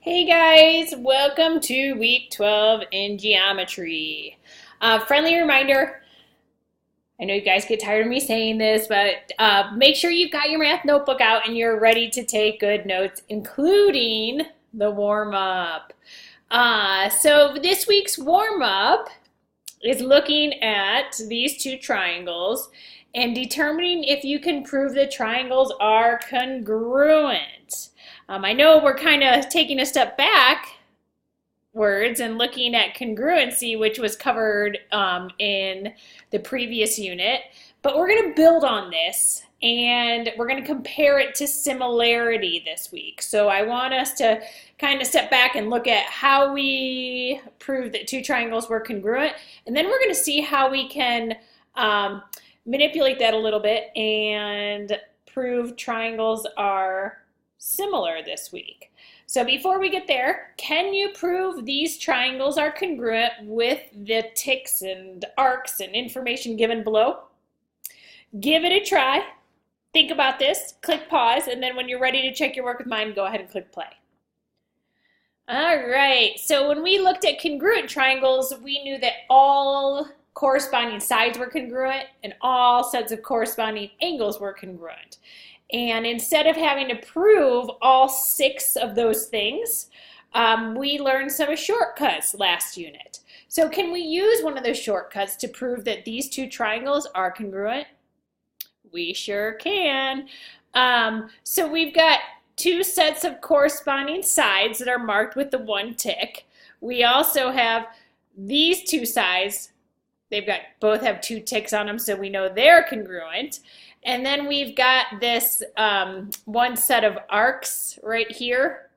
Hey guys, welcome to week 12 in geometry. Friendly reminder, I know you guys get tired of me saying this, but make sure you've got your math notebook out and you're ready to take good notes, including the warm-up. So this week's warm-up is looking at these two triangles and determining if you can prove the triangles are congruent. I know we're kind of taking a step backwards and looking at congruency, which was covered in the previous unit, but we're going to build on this and we're going to compare it to similarity this week. So I want us to kind of step back and look at how we prove that two triangles were congruent, and then we're going to see how we can manipulate that a little bit and prove triangles are similar this week. So before we get there, can you prove these triangles are congruent with the ticks and arcs and information given below? Give it a try. Think about this, click pause, and then when you're ready to check your work with mine, go ahead and click play. All right, so when we looked at congruent triangles, we knew that all corresponding sides were congruent and all sets of corresponding angles were congruent. And instead of having to prove all 6 of those things, we learned some shortcuts last unit. So can we use one of those shortcuts to prove that these two triangles are congruent? We sure can. So we've got 2 sets of corresponding sides that are marked with the 1 tick. We also have these 2 sides. Both have 2 ticks on them, so we know they're congruent. And then we've got this 1 set of arcs right here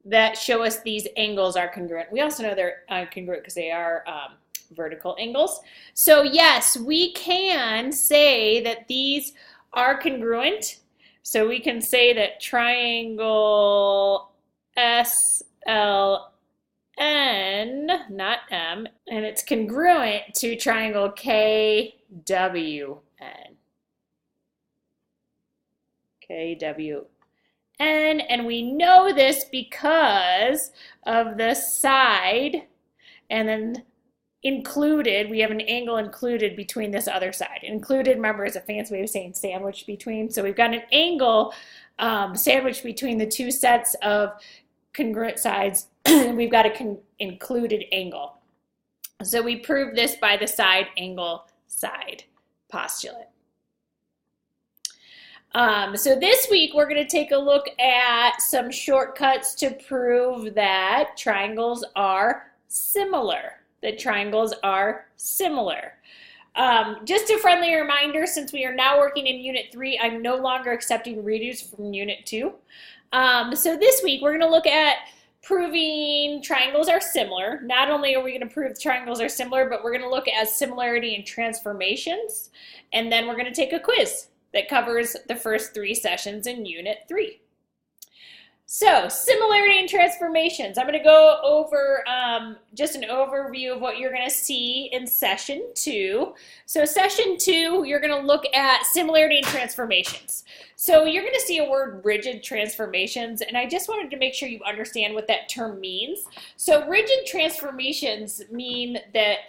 that show us these angles are congruent. We also know they're congruent because they are vertical angles. So yes, we can say that these are congruent. So we can say that triangle SLN, not M, and it's congruent to triangle KWN. KWN, and we know this because of the side and then included, we have an angle included between this other side. Included, remember, is a fancy way of saying sandwiched between. So we've got an angle sandwiched between the 2 sets of congruent sides. We've got an included angle. So we prove this by the side angle side postulate. So this week we're going to take a look at some shortcuts to prove that triangles are similar. Just a friendly reminder, since we are now working in Unit 3, I'm no longer accepting redos from Unit 2. So this week we're going to look at proving triangles are similar. Not only are we going to prove triangles are similar, but we're going to look at similarity and transformations, and then we're going to take a quiz that covers the first 3 sessions in Unit 3. So, similarity and transformations. I'm going to go over just an overview of what you're going to see in Session 2. So, Session 2, you're going to look at similarity and transformations. So, you're going to see a word rigid transformations, and I just wanted to make sure you understand what that term means. So, rigid transformations mean that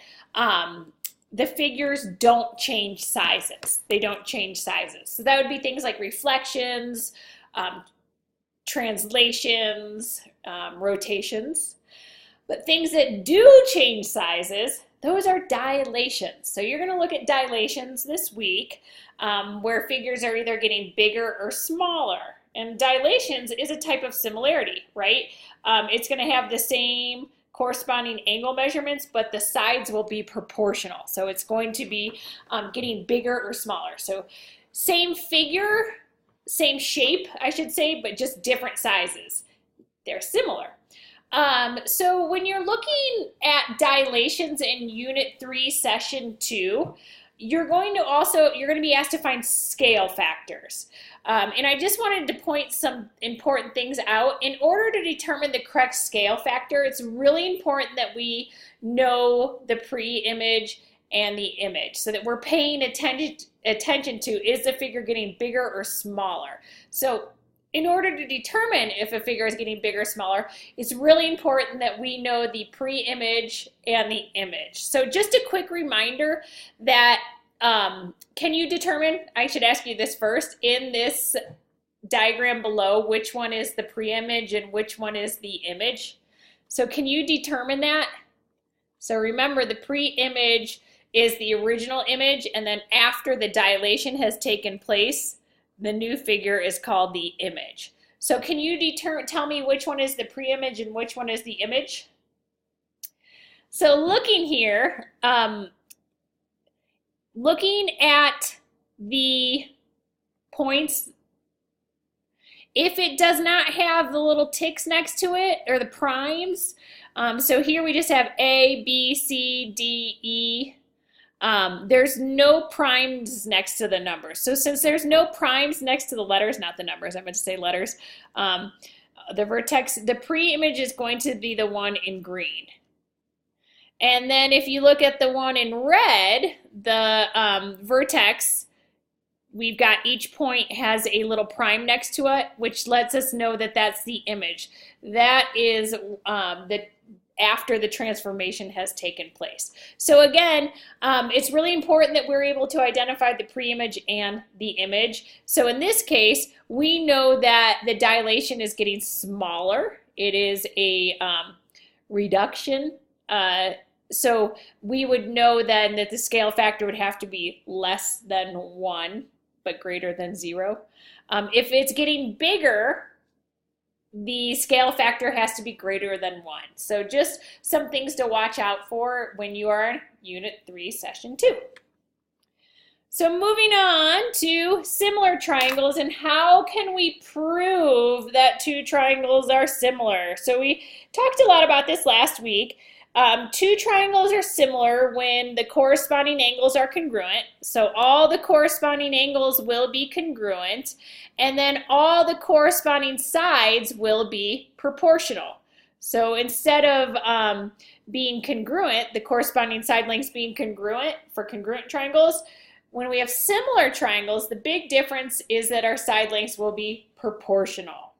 the figures don't change sizes. They don't change sizes. So that would be things like reflections, translations, rotations. But things that do change sizes, those are dilations. So you're going to look at dilations this week, where figures are either getting bigger or smaller. And dilations is a type of similarity, right? It's going to have the same corresponding angle measurements, but the sides will be proportional. So it's going to be getting bigger or smaller. So same figure, same shape, I should say, but just different sizes. They're similar. So when you're looking at dilations in Unit 3, Session 2, you're going to be asked to find scale factors. And I just wanted to point some important things out. In order to determine the correct scale factor, it's really important that we know the pre-image and the image so that we're paying attention to, is the figure getting bigger or smaller? So in order to determine if a figure is getting bigger or smaller, it's really important that we know the pre-image and the image. So just a quick reminder that can you determine, I should ask you this first, in this diagram below, which one is the pre-image and which one is the image? So can you determine that? So remember, the pre-image is the original image, and then after the dilation has taken place, the new figure is called the image. So can you tell me which one is the pre-image and which one is the image? So looking here, looking at the points, if it does not have the little ticks next to it, or the primes, so here we just have A, B, C, D, E. There's no primes next to the numbers. So since there's no primes next to the letters, not the numbers, I meant to say letters, the vertex, the pre-image is going to be the one in green. And then if you look at the one in red, the vertex, we've got each point has a little prime next to it, which lets us know that that's the image. That is after the transformation has taken place. So again, it's really important that we're able to identify the pre-image and the image. So in this case, we know that the dilation is getting smaller. It is a reduction. So we would know then that the scale factor would have to be less than 1, but greater than 0. If it's getting bigger, the scale factor has to be greater than 1. So just some things to watch out for when you are in Unit 3, Session 2. So moving on to similar triangles, and how can we prove that two triangles are similar? So we talked a lot about this last week. Two triangles are similar when the corresponding angles are congruent. So all the corresponding angles will be congruent, and then all the corresponding sides will be proportional. So instead of being congruent, the corresponding side lengths being congruent for congruent triangles, when we have similar triangles, the big difference is that our side lengths will be proportional.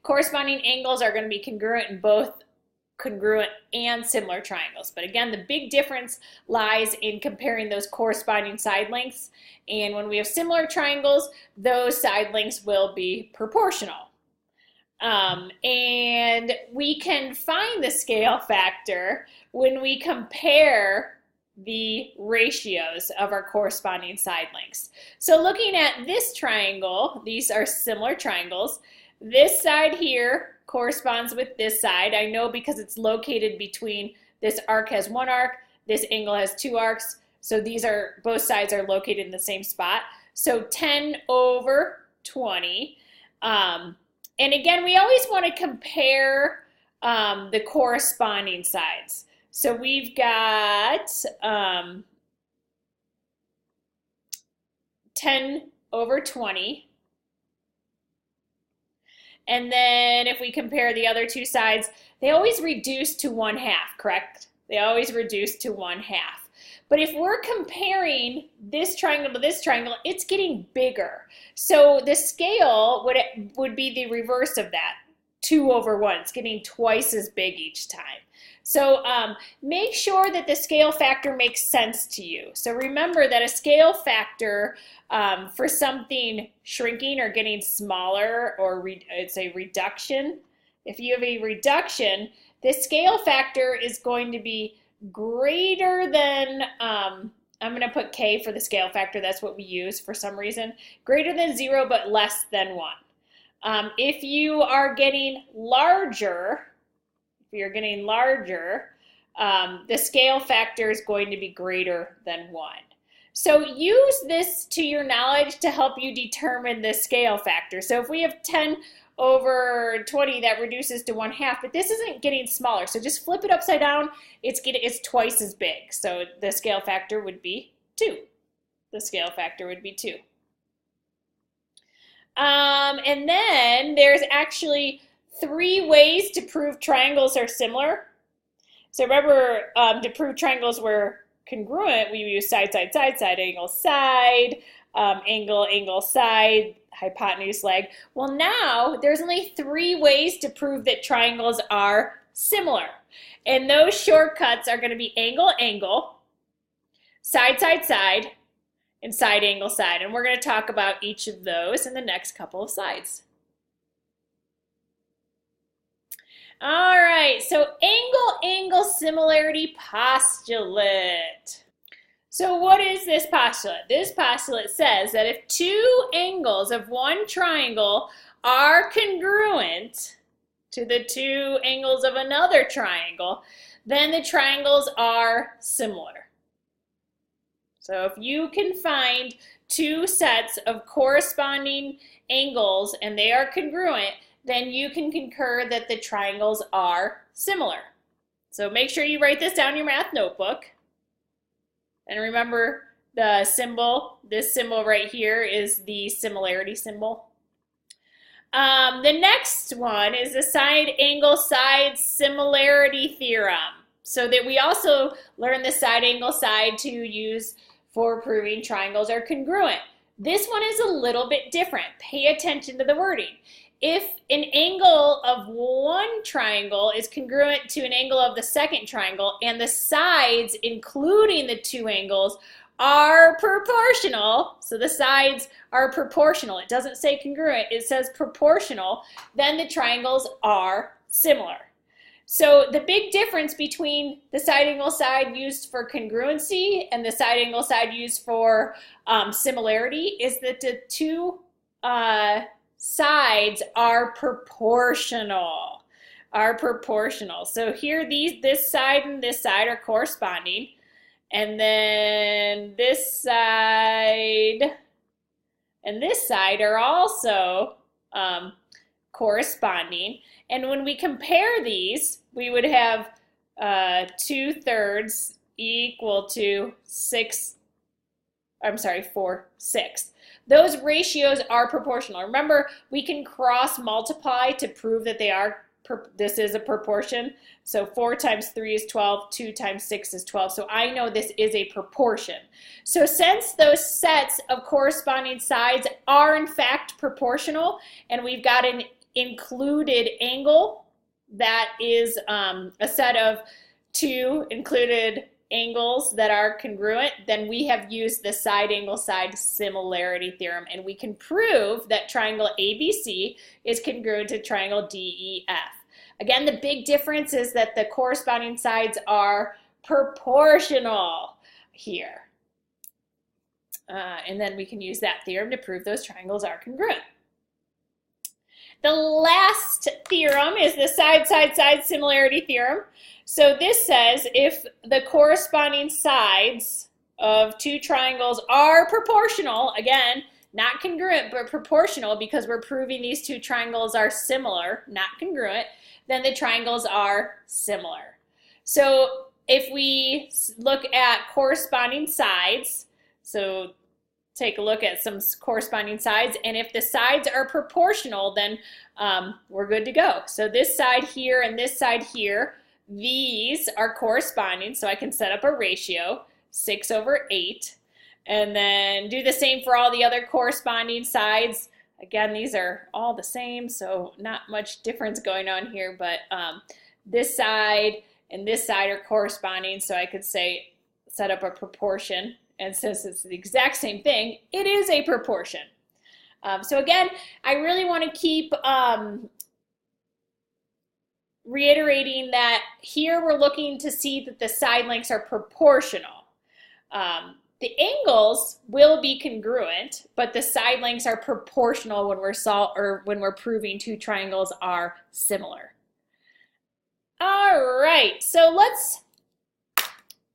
Corresponding angles are going to be congruent in both congruent and similar triangles. But again, the big difference lies in comparing those corresponding side lengths. And when we have similar triangles, those side lengths will be proportional. And we can find the scale factor when we compare the ratios of our corresponding side lengths. So looking at this triangle, these are similar triangles. This side here corresponds with this side. I know because it's located between, this arc has one arc, this angle has two arcs, so these are, both sides are located in the same spot. So 10/20. And again, we always want to compare the corresponding sides. So we've got 10/20. And then if we compare the other two sides, they always reduce to 1/2, correct? They always reduce to 1/2. But if we're comparing this triangle to this triangle, it's getting bigger. So the scale would be the reverse of that, 2/1. It's getting twice as big each time. So make sure that the scale factor makes sense to you. So remember that a scale factor for something shrinking or getting smaller, or it's a reduction. If you have a reduction, the scale factor is going to be greater than, I'm going to put K for the scale factor, that's what we use for some reason, greater than 0 but less than 1. If you are getting larger, the scale factor is going to be greater than 1. So use this to your knowledge to help you determine the scale factor. So if we have 10/20, that reduces to 1/2, but this isn't getting smaller. So just flip it upside down, it's twice as big. So the scale factor would be 2. The scale factor would be 2. And then there's actually 3 ways to prove triangles are similar. So remember, to prove triangles were congruent, we use side, side, side, side, angle, side, angle, angle, side, hypotenuse leg. Well, now there's only 3 ways to prove that triangles are similar. And those shortcuts are going to be angle, angle, side, side, side, and side, angle, side. And we're going to talk about each of those in the next couple of slides. All right, so angle, angle, similarity postulate. So what is this postulate? This postulate says that if 2 angles of one triangle are congruent to the 2 angles of another triangle, then the triangles are similar. So if you can find 2 sets of corresponding angles and they are congruent, then you can concur that the triangles are similar. So make sure you write this down in your math notebook. And remember the symbol, this symbol right here is the similarity symbol. The next one is the side angle side similarity theorem. So that we also learn the side angle side to use for proving triangles are congruent. This one is a little bit different. Pay attention to the wording. If an angle of one triangle is congruent to an angle of the second triangle and the sides, including the 2 angles, are proportional, so the sides are proportional, it doesn't say congruent, it says proportional, then the triangles are similar. So the big difference between the side angle side used for congruency and the side angle side used for similarity is that the 2 sides are proportional. So here this side and this side are corresponding, and then this side and this side are also corresponding. And when we compare these, we would have 2/3 equal to 4/6. Those ratios are proportional. Remember, we can cross multiply to prove that they are, this is a proportion. So 4 times 3 is 12, 2 times 6 is 12. So I know this is a proportion. So since those sets of corresponding sides are in fact proportional, and we've got an included angle that is a set of 2 included angles that are congruent, then we have used the side angle side similarity theorem, and we can prove that triangle ABC is congruent to triangle DEF. Again, the big difference is that the corresponding sides are proportional here. And then we can use that theorem to prove those triangles are congruent. The last theorem is the side, side, side similarity theorem. So this says if the corresponding sides of 2 triangles are proportional, again, not congruent, but proportional because we're proving these 2 triangles are similar, not congruent, then the triangles are similar. So if we look at corresponding sides, so take a look at some corresponding sides, and if the sides are proportional, then we're good to go. So this side here and this side here, these are corresponding, so I can set up a ratio, 6/8, and then do the same for all the other corresponding sides. Again, these are all the same, so not much difference going on here, but this side and this side are corresponding, so I could say set up a proportion. And since it's the exact same thing, it is a proportion. So again, I really want to keep reiterating that here we're looking to see that the side lengths are proportional. The angles will be congruent, but the side lengths are proportional when we're proving 2 triangles are similar. All right, so let's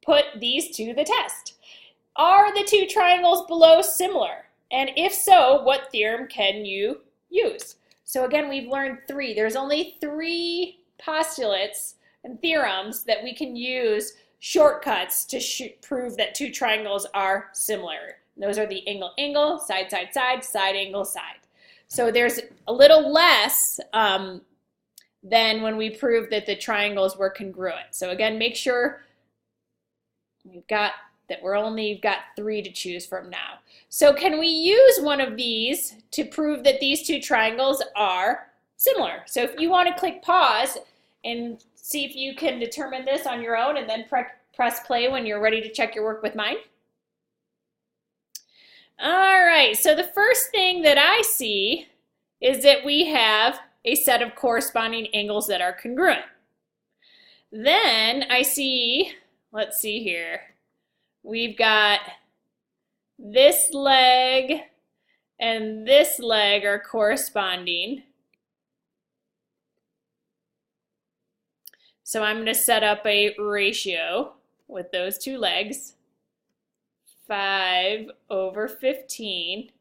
put these to the test. Are the 2 triangles below similar? And if so, what theorem can you use? So again, we've learned 3. There's only 3 postulates and theorems that we can use shortcuts to prove that 2 triangles are similar. And those are the angle, angle, side, side, side, side, angle, side. So there's a little less than when we proved that the triangles were congruent. So again, make sure we've got it. You've got 3 to choose from now. So can we use one of these to prove that these two triangles are similar? So if you want to click pause and see if you can determine this on your own and then press play when you're ready to check your work with mine. All right, so the first thing that I see is that we have a set of corresponding angles that are congruent. Then I see, let's see here, we've got this leg and this leg are corresponding. So I'm going to set up a ratio with those two legs, 5/15.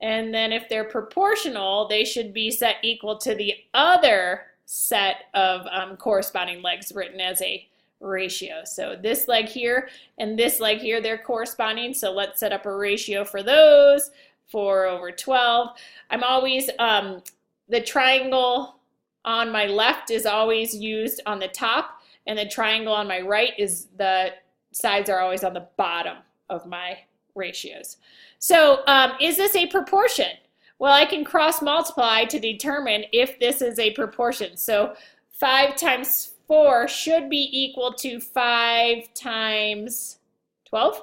And then if they're proportional, they should be set equal to the other set of corresponding legs written as a ratio. So this leg here and this leg here, they're corresponding. So let's set up a ratio for those, 4/12. I'm always, the triangle on my left is always used on the top, and the triangle on my right is, the sides are always on the bottom of my ratios. So is this a proportion? Well, I can cross multiply to determine if this is a proportion. So 5 times 4 should be equal to 5 times 12.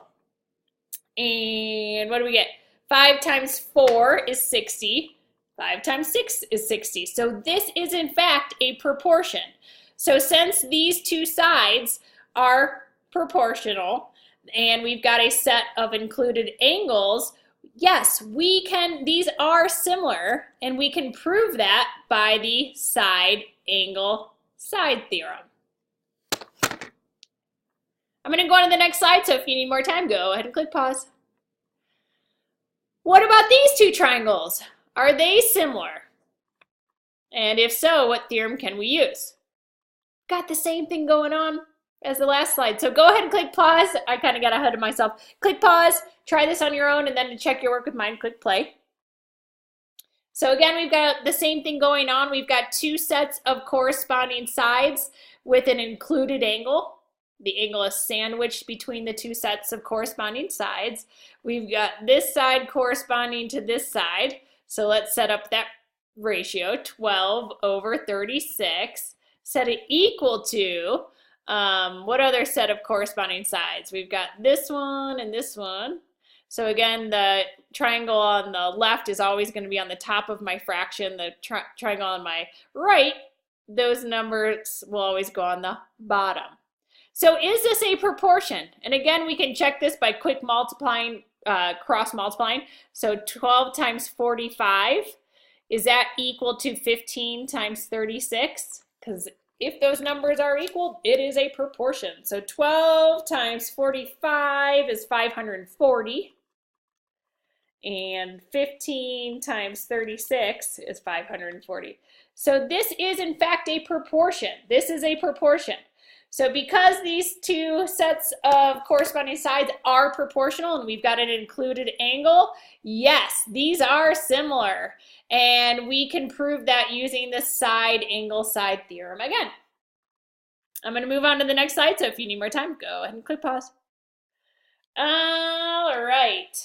And what do we get? 5 times 4 is 60. 5 times 6 is 60. So this is in fact a proportion. So since these two sides are proportional and we've got a set of included angles, yes, we can, these are similar, and we can prove that by the side angle side theorem. I'm going to go on to the next slide, so if you need more time, go ahead and click pause. What about these two triangles? Are they similar? And if so, what theorem can we use? Got the same thing going on as the last slide. So go ahead and click pause. I kind of got ahead of myself. Click pause, try this on your own, and then to check your work with mine, click play. So again, we've got the same thing going on. We've got two sets of corresponding sides with an included angle. The angle is sandwiched between the two sets of corresponding sides. We've got this side corresponding to this side. So let's set up that ratio, 12/36. Set it equal to, what other set of corresponding sides? We've got this one and this one. So again, the triangle on the left is always going to be on the top of my fraction. The triangle on my right, those numbers will always go on the bottom. So is this a proportion? And again, we can check this by quick multiplying, cross multiplying. So 12 times 45, is that equal to 15 times 36? Because if those numbers are equal, it is a proportion. So 12 times 45 is 540. And 15 times 36 is 540. So this is in fact a proportion. This is a proportion. So because these two sets of corresponding sides are proportional and we've got an included angle, yes, these are similar. And we can prove that using the side angle side theorem again. I'm going to move on to the next slide, so if you need more time, go ahead and click pause. All right.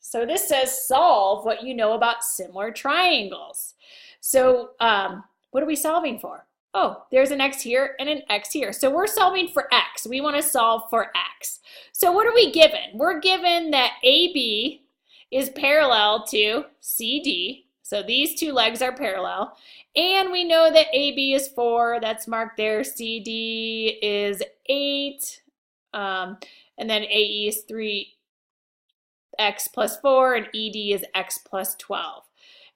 So this says solve what you know about similar triangles. So what are we solving for? Oh, there's an x here and an x here. So we're solving for x. We want to solve for x. So what are we given? We're given that AB is parallel to CD. So these two legs are parallel. And we know that AB is 4. That's marked there. CD is 8. And then AE is 3x plus 4. And ED is x plus 12.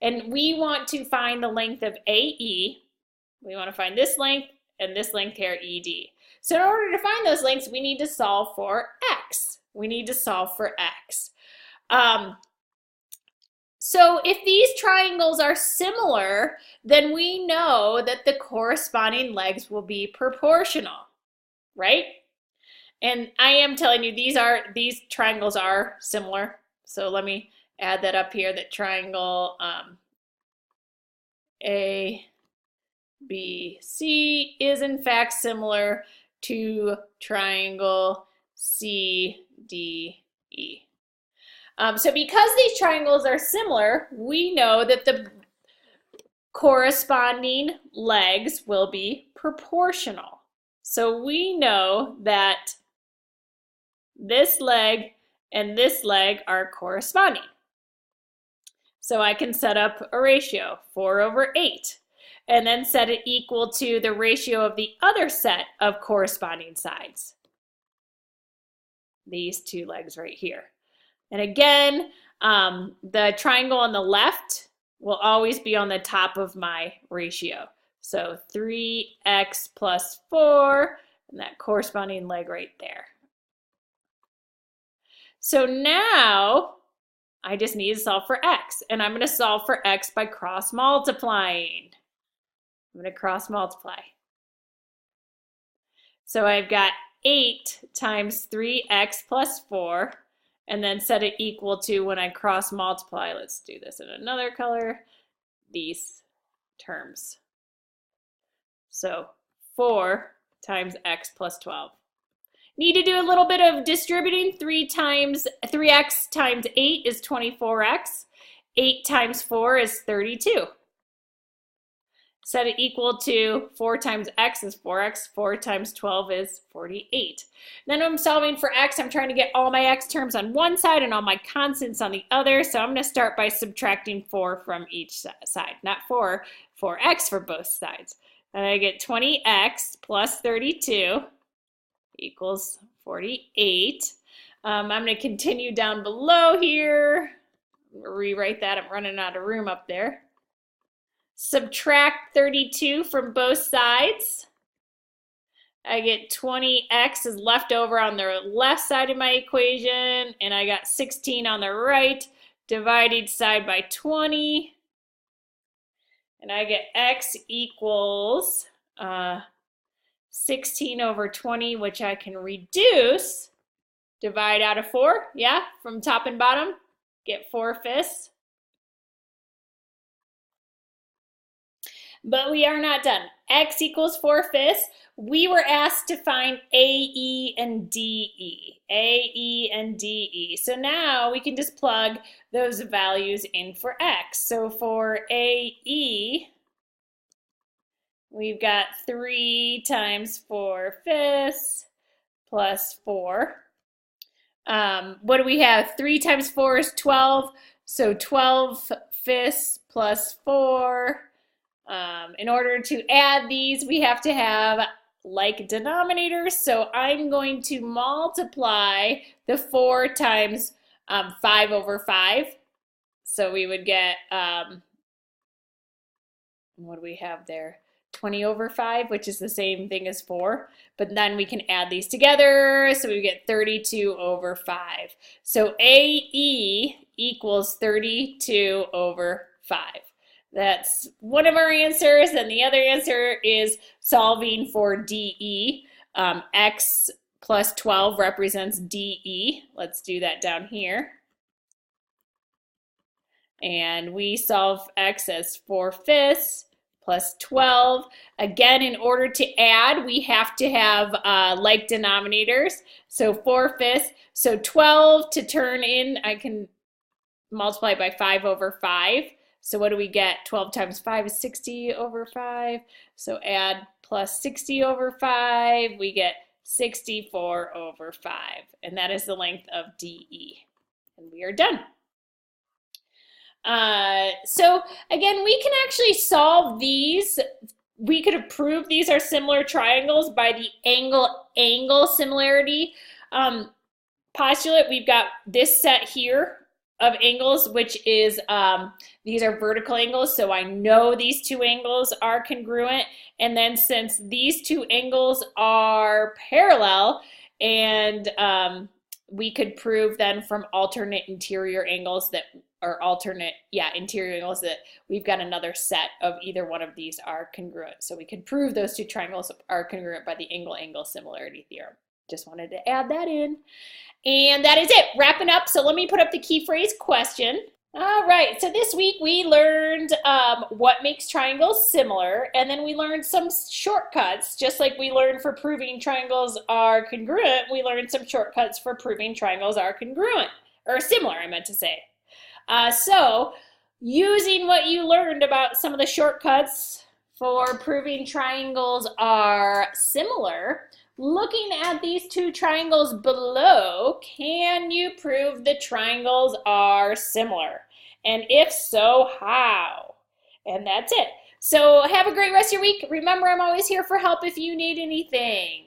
And we want to find the length of AE. We want to find this length and this length here, ED. So in order to find those lengths, we need to solve for x. We need to solve for x. So if these triangles are similar, then we know that the corresponding legs will be proportional, right? And I am telling you, these triangles are similar. So let me add that up here, that triangle ABC is in fact similar to triangle C, D, E. So because these triangles are similar, we know that the corresponding legs will be proportional. So we know that this leg and this leg are corresponding. So I can set up a ratio, 4/8, and then set it equal to the ratio of the other set of corresponding sides. These two legs right here. And again, the triangle on the left will always be on the top of my ratio. So 3x plus 4, and that corresponding leg right there. So now I just need to solve for x, and I'm going to solve for x by cross multiplying. I'm going to cross multiply. So I've got 8 times 3x plus 4, and then set it equal to, when I cross multiply, let's do this in another color, these terms. So 4 times x plus 12. Need to do a little bit of distributing. 3x times 8 is 24x. 8 times 4 is 32. Set it equal to 4 times x is 4x. 4 times 12 is 48. Then I'm solving for x. I'm trying to get all my x terms on one side and all my constants on the other. So I'm going to start by subtracting 4 from each side. Not 4, 4x for both sides. And I get 20x plus 32 equals 48. I'm going to continue down below here. Rewrite that. I'm running out of room up there. Subtract 32 from both sides. I get 20x is left over on the left side of my equation, and I got 16 on the right. Divide each side by 20. And I get x equals 16 over 20, which I can reduce. Divide out of 4, yeah, from top and bottom. Get 4/5. But we are not done. X equals 4/5. We were asked to find AE and DE. AE and DE. So now we can just plug those values in for X. So for AE, we've got 3 times 4/5 plus 4. What do we have? 3 times 4 is 12. So 12/5 plus 4. In order to add these, we have to have like denominators. So I'm going to multiply the 4 times 5/5. So we would get, what do we have there? 20/5, which is the same thing as 4. But then we can add these together. So we get 32/5. So AE equals 32/5. That's one of our answers, and the other answer is solving for DE. X plus 12 represents DE. Let's do that down here. And we solve X as 4/5 plus 12. Again, in order to add, we have to have like denominators. So 4/5. So 12 to turn in, I can multiply by 5/5. So what do we get? 12 times 5 is 60/5. So add plus 60/5, we get 64/5. And that is the length of DE. And we are done. So again, we can actually solve these. We could prove these are similar triangles by the angle similarity postulate. We've got this set here of angles, which is, these are vertical angles, so I know these two angles are congruent. And then since these two angles are parallel, and we could prove then from alternate interior angles that, or alternate, interior angles, that we've got another set of either one of these are congruent. So we could prove those two triangles are congruent by the angle-angle similarity theorem. Just wanted to add that in. And that is it, wrapping up. So let me put up the key phrase question. All right, so this week we learned what makes triangles similar, and then we learned some shortcuts. Just like we learned for proving triangles are congruent, we learned some shortcuts for proving triangles are congruent, or similar, I meant to say. So, using what you learned about some of the shortcuts for proving triangles are similar, looking at these two triangles below, can you prove the triangles are similar? And if so, how? And that's it. So have a great rest of your week. Remember, I'm always here for help if you need anything.